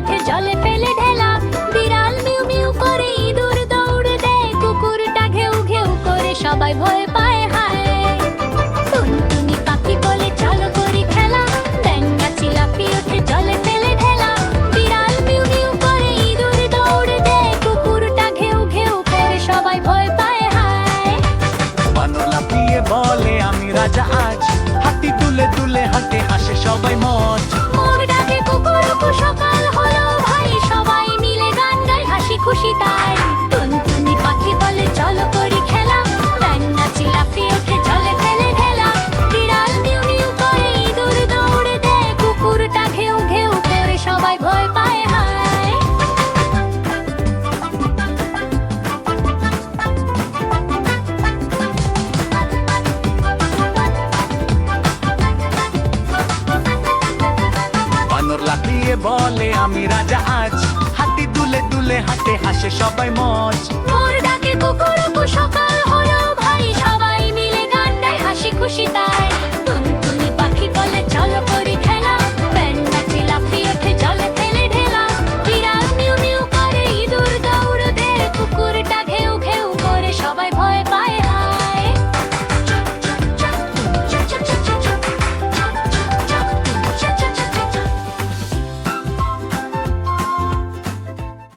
ওঠে জলে ফেলে ঢেলা। বিড়াল মিউ মিউ করে, ইঁদুর দৌড় দেয়, কুকুরটা ঘেউ ঘেউ করে, সবাই ভয় পায় হায়। টুনটুনি পাখি বলে চলো করি খেলা, ব্যাঙ গাছে লাফিয়ে ওঠে জলে ফেলে ঢেলা। বিড়াল মিউ মিউ করে, ইঁদুর দৌড় দেয়, কুকুরটা ঘেউ ঘেউ করে, সবাই ভয় পায় হায়। বানর লাফিয়ে বলে আমি রাজা আজ, হাতি দুলে দুলে হাঁটে হাসে সবাই মজ। মোর ডাকে কুকুরকু সকাল হলো ভাই, সবাই মিলে গান গায় হাসি খুশি তাই। টুনটুনি পাখি বলে চলো করি খেলা, ব্যাঙ নাচে লাফিয়ে ওঠে জলে ফেলে ঢেলা। বিড়াল মিউ মিউ করে, ইঁদুর দৌড়ে দেয়, কুকুরটা ঘেউ ঘেউ করে, সবাই ভয় পায় হায়। বানর লাফিয়ে বলে আমি রাজা আজ, হাতি দুলে দুলে হাঁটে হাসে সবাই মজ। মোর ডাকে কুকুরকু সকাল